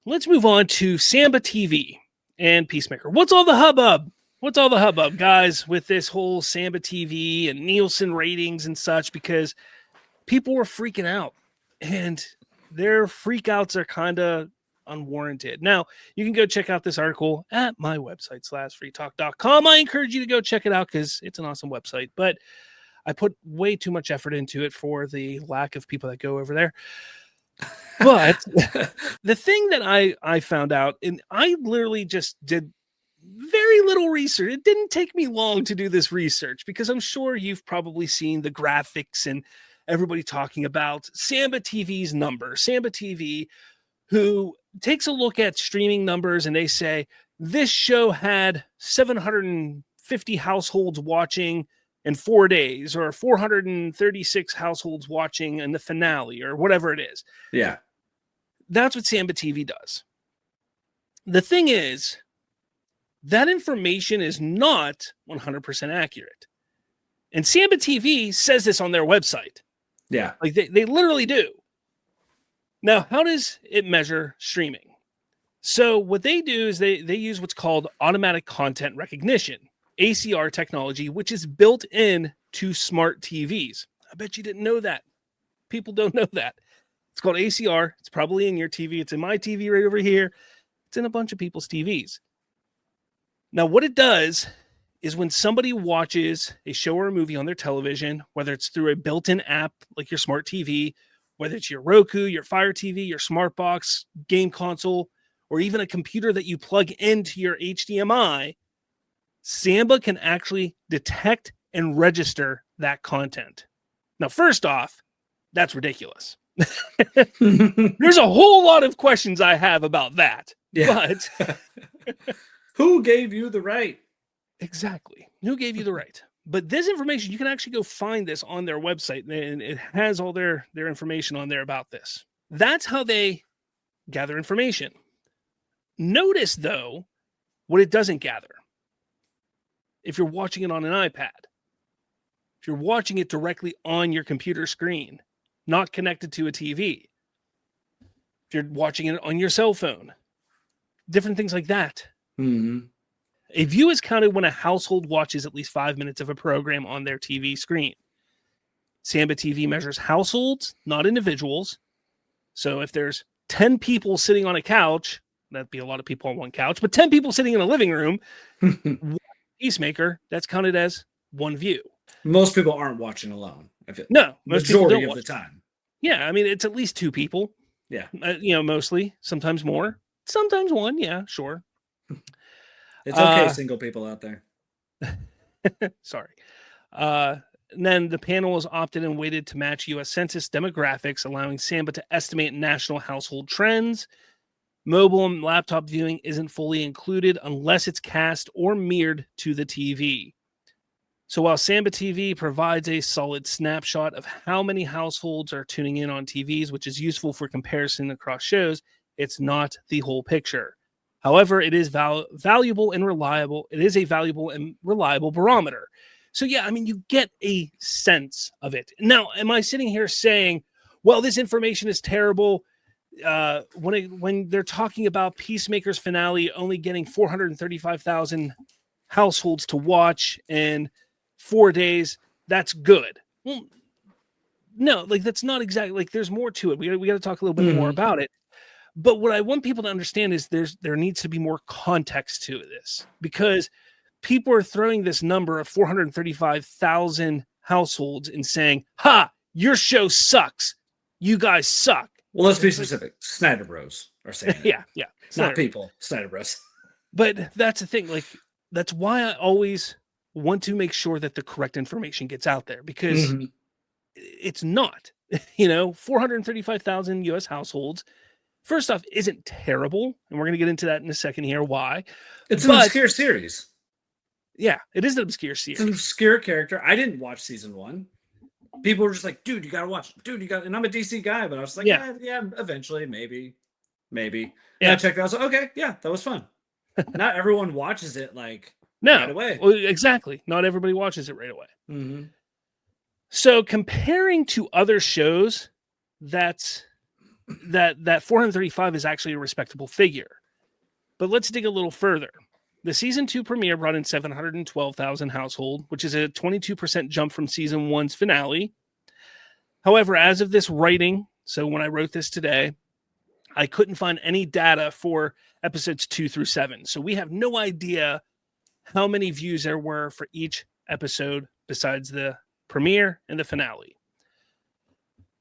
let's move on to Samba TV and Peacemaker. What's all the hubbub? What's all the hubbub, guys, with this whole Samba TV and Nielsen ratings and such? Because people were freaking out, and their freakouts are kind of unwarranted. Now, you can go check out this article at my website, /freetalk.com. I encourage you to go check it out because it's an awesome website, but I put way too much effort into it for the lack of people that go over there. But the thing that I found out, and I literally just did very little research. It didn't take me long to do this research because I'm sure you've probably seen the graphics and everybody talking about Samba TV's number. Samba TV, who takes a look at streaming numbers and they say this show had 750 households watching in 4 days, or 436 households watching in the finale, or whatever it is. Yeah. That's what Samba TV does. The thing is, that information is not 100% accurate. And Samba TV says this on their website. Yeah. Like they literally do. Now, how does it measure streaming? So what they do is they use what's called automatic content recognition, ACR technology, which is built in to smart TVs. I bet you didn't know that. People don't know that. It's called ACR. It's probably in your TV. It's in my TV right over here. It's in a bunch of people's TVs. Now, what it does is when somebody watches a show or a movie on their television, whether it's through a built-in app like your smart TV, whether it's your Roku, your Fire TV, your smart box, game console, or even a computer that you plug into your HDMI, Samba can actually detect and register that content. Now, first off, that's ridiculous. There's a whole lot of questions I have about that. Yeah. But who gave you the right? Exactly. Who gave you the right? But this information, you can actually go find this on their website, and it has all their information on there about this. That's how they gather information. Notice, though, what it doesn't gather. If you're watching it on an iPad, if you're watching it directly on your computer screen, not connected to a TV, if you're watching it on your cell phone, different things like that. Mm-hmm. A view is counted when a household watches at least 5 minutes of a program on their TV screen. Samba TV measures households, not individuals. So if there's 10 people sitting on a couch, that'd be a lot of people on one couch, but 10 people sitting in a living room, Peacemaker, that's counted as one view. Most people aren't watching alone. No, most majority people of the time. Yeah, I mean, it's at least 2 people. Yeah. Mostly, sometimes more, sometimes one. Yeah, sure. It's okay, single people out there. Sorry. And then the panel was opted and weighted to match U.S. Census demographics, allowing Samba to estimate national household trends. Mobile and laptop viewing isn't fully included unless it's cast or mirrored to the TV. So while Samba TV provides a solid snapshot of how many households are tuning in on TVs, which is useful for comparison across shows, it's not the whole picture. However, it is valuable and reliable. It is a valuable and reliable barometer. So yeah, I mean, you get a sense of it. Now, am I sitting here saying, well, this information is terrible? When they're talking about Peacemaker's finale only getting 435,000 households to watch in 4 days, that's good. Well, no, like that's not exactly, like there's more to it. We got to talk a little bit more about it. But what I want people to understand is there needs to be more context to this, because people are throwing this number of 435,000 households and saying, ha, your show sucks. You guys suck. Well, let's be specific. Snyder Bros are saying it. Yeah. Not people. Snyder Bros. But that's the thing. Like, that's why I always want to make sure that the correct information gets out there, because it's not, 435,000 U.S. households. First off, isn't terrible. And we're going to get into that in a second here. Why? It's an obscure series. Yeah, it is an obscure series. It's an obscure character. I didn't watch season 1. People were just like, dude, you got to watch it. Dude, you got. And I'm a DC guy, but I was like, yeah, eventually, maybe. Yeah. And I checked it out. I was like, okay, yeah, that was fun. Not everyone watches it right away. Well, exactly. Not everybody watches it right away. Mm-hmm. So comparing to other shows, that's that 435 is actually a respectable figure. But let's dig a little further. The season 2 premiere brought in 712,000 household, which is a 22% jump from season 1's finale. However, as of this writing, so when I wrote this today, I couldn't find any data for episodes 2 through 7. So we have no idea how many views there were for each episode besides the premiere and the finale.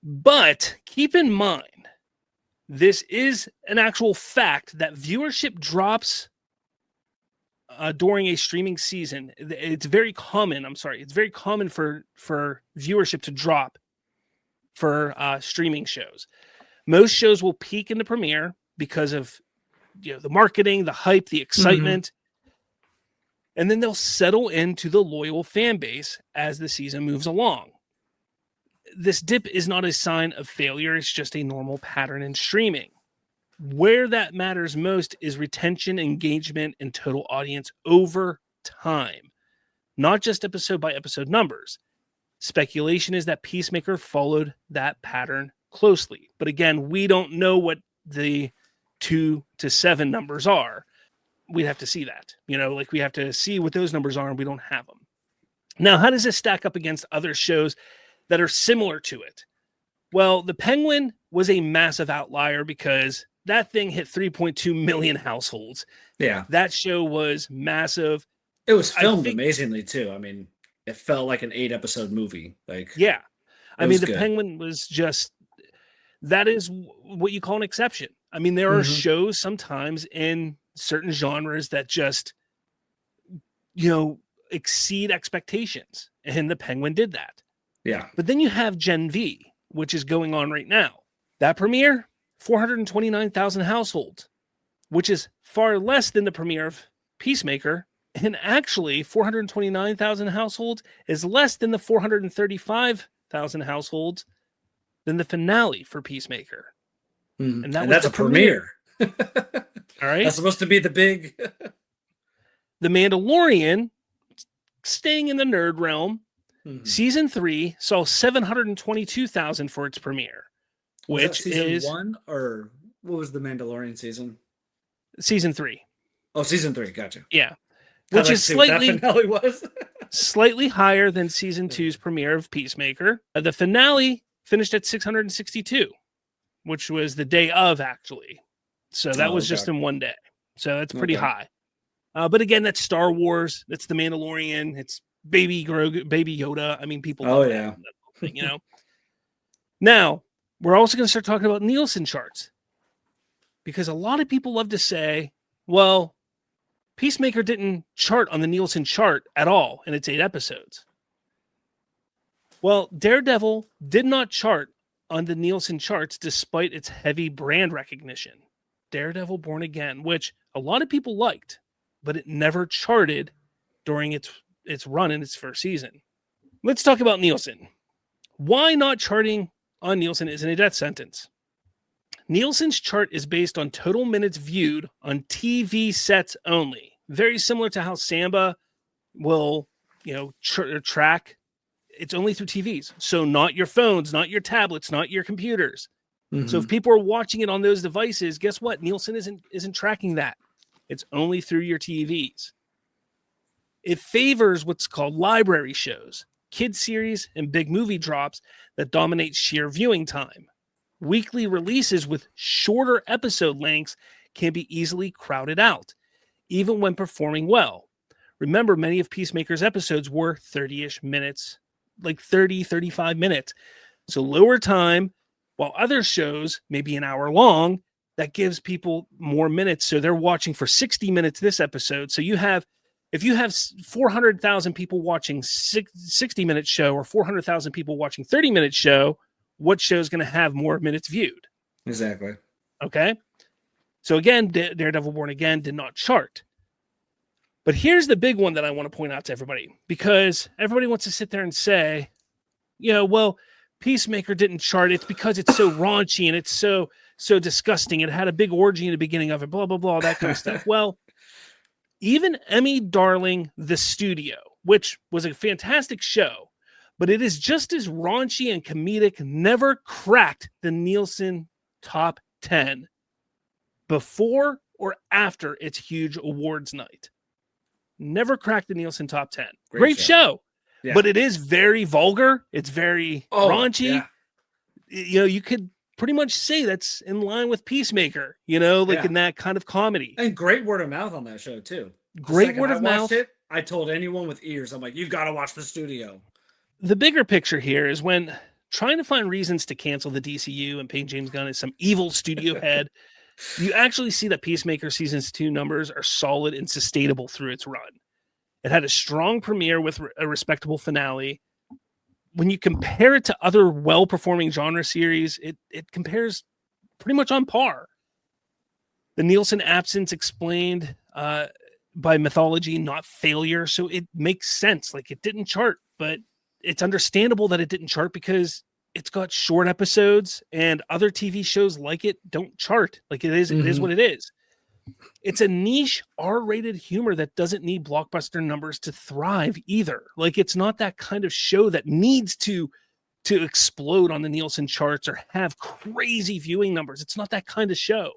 But keep in mind, this is an actual fact that viewership drops during a streaming season. It's very common. It's very common for viewership to drop for streaming shows. Most shows will peak in the premiere because of the marketing, the hype, the excitement, and then they'll settle into the loyal fan base as the season moves along. This dip is not a sign of failure. It's just a normal pattern in streaming. Where that matters most is retention, engagement, and total audience over time, not just episode by episode numbers. Speculation is that Peacemaker followed that pattern closely. But again, we don't know what the 2 to 7 numbers are. We'd have to see that. We have to see what those numbers are, and we don't have them. Now, how does this stack up against other shows that are similar to it? Well, The Penguin was a massive outlier because that thing hit 3.2 million households. Yeah. That show was massive. It was filmed amazingly too. I mean, it felt like an 8-episode movie. Yeah. I mean, The good. Penguin was that is what you call an exception. I mean, there are shows sometimes in certain genres that just, exceed expectations. And The Penguin did that. Yeah. But then you have Gen V, which is going on right now. That premiere, 429,000 households, which is far less than the premiere of Peacemaker. And actually, 429,000 households is less than the 435,000 households than the finale for Peacemaker. And that's a premiere. All right. That's supposed to be the big. The Mandalorian, staying in the nerd realm, season 3 saw 722,000 for its premiere. Which is season 1, or what was the Mandalorian season? Season 3. Oh, season 3. Gotcha. Yeah. Which is slightly that finale was. slightly higher than season 2's premiere of Peacemaker. The finale finished at 662, which was the day of, actually. So that was just in one day. So that's pretty high. But again, that's Star Wars. That's the Mandalorian. It's Baby Grogu, Baby Yoda. I mean, people love that thing, Now, we're also going to start talking about Nielsen charts, because a lot of people love to say, well, Peacemaker didn't chart on the Nielsen chart at all in its 8 episodes. Well, Daredevil did not chart on the Nielsen charts despite its heavy brand recognition. Daredevil Born Again, which a lot of people liked, but it never charted during its run in its first season. Let's talk about Nielsen. Why not charting on Nielsen isn't a death sentence. Nielsen's chart is based on total minutes viewed on TV sets only. Very similar to how Samba will, track. It's only through TVs. So not your phones, not your tablets, not your computers. So if people are watching it on those devices, guess what? Nielsen isn't tracking that. It's only through your TVs. It favors what's called library shows, kid series, and big movie drops that dominate sheer viewing time. Weekly releases with shorter episode lengths can be easily crowded out, even when performing well. Remember, many of Peacemaker's episodes were 30-ish minutes, like 30, 35 minutes. So lower time, while other shows may be an hour long, that gives people more minutes. So they're watching for 60 minutes this episode. So if you have 400,000 people watching 60-minute show or 400,000 people watching 30-minute show, what show is going to have more minutes viewed? Exactly. Okay. So again, Daredevil Born Again did not chart. But here's the big one that I want to point out to everybody, because everybody wants to sit there and say, well, Peacemaker didn't chart. It's because it's so raunchy and it's so disgusting. It had a big orgy in the beginning of it, blah, blah, blah, that kind of stuff. Well, even Emmy darling The Studio, which was a fantastic show, but it is just as raunchy and comedic, never cracked the Nielsen top 10 before or after its huge awards night. Never cracked the Nielsen top 10. Great show. Yeah. But it is very vulgar. It's very raunchy. Yeah. You know, you could pretty much say that's in line with Peacemaker, you know, like in that kind of comedy. And great word of mouth on that show, too. Great word of mouth. I told anyone with ears, I'm like, you've got to watch the studio. The bigger picture here is when trying to find reasons to cancel the DCU and paint James Gunn as some evil studio head, you actually see that Peacemaker Seasons 2 numbers are solid and sustainable through its run. It had a strong premiere with a respectable finale. When you compare it to other well-performing genre series, it compares pretty much on par. The Nielsen absence explained by mythology, not failure, so it makes sense. Like, it didn't chart, but it's understandable that it didn't chart because it's got short episodes and other TV shows like it don't chart. Like, it is what it is. It's a niche R-rated humor that doesn't need blockbuster numbers to thrive either. Like, it's not that kind of show that needs to explode on the Nielsen charts or have crazy viewing numbers. It's not that kind of show.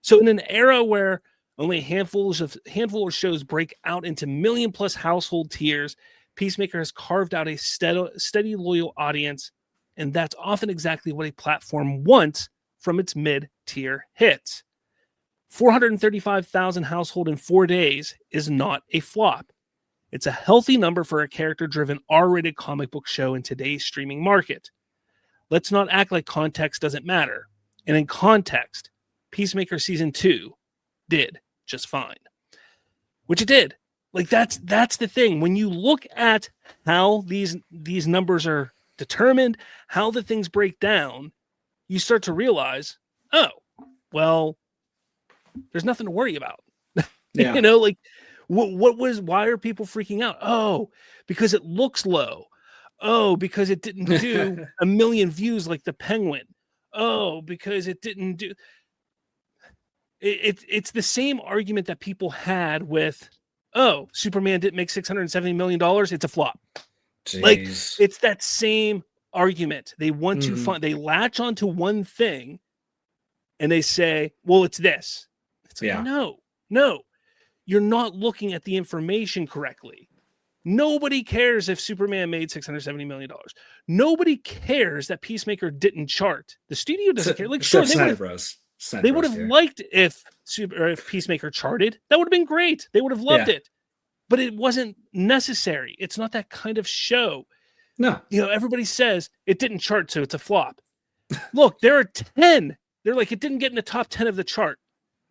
So in an era where only a handful of shows break out into million-plus household tiers, Peacemaker has carved out a steady, loyal audience, and that's often exactly what a platform wants from its mid-tier hits. 435,000 household in 4 days is not a flop. It's a healthy number for a character-driven R-rated comic book show in today's streaming market. Let's not act like context doesn't matter. And in context, Peacemaker Season 2 did just fine. Which it did. Like, that's the thing. When you look at how these numbers are determined, how the things break down, you start to realize, oh, well, there's nothing to worry about. Yeah. You know, like, why are people freaking out? Oh, because it looks low. Oh, because it didn't do 1 million views like The Penguin. Oh, because it didn't do. It's the same argument that people had with, oh, Superman didn't make $670 million. It's a flop. Jeez. Like, it's that same argument. They want to find, they latch onto one thing and they say, well, it's this. It's like, no, you're not looking at the information correctly. Nobody cares if Superman made $670 million. Nobody cares that Peacemaker didn't chart. The studio doesn't care. Like, sure, they would have liked if Peacemaker charted. That would have been great. They would have loved it. But it wasn't necessary. It's not that kind of show. No. You know, everybody says it didn't chart, so it's a flop. Look, there are 10. They're like, it didn't get in the top 10 of the chart.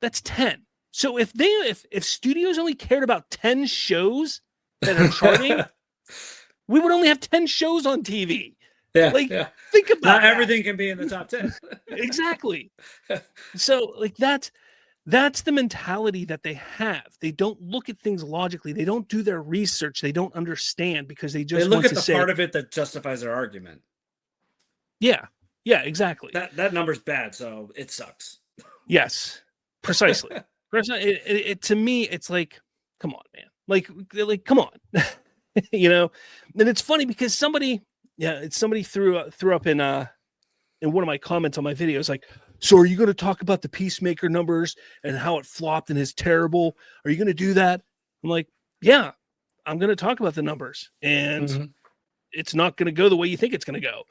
That's 10. So if studios only cared about 10 shows that are charting, we would only have 10 shows on TV. Yeah. Think about Not that. everything can be in the top 10. Exactly. So, like, that's the mentality that they have. They don't look at things logically. They don't do their research. They don't understand because they just look at the part of it that justifies their argument. Yeah. Yeah, exactly. That number's bad, so it sucks. Yes. Precisely. To me, it's like, come on, man. Like, come on. You know? And it's funny because somebody threw up in one of my comments on my videos, like, so are you going to talk about the Peacemaker numbers and how it flopped and is terrible? Are you going to do that? I'm like, yeah, I'm going to talk about the numbers, and it's not going to go the way you think it's going to go.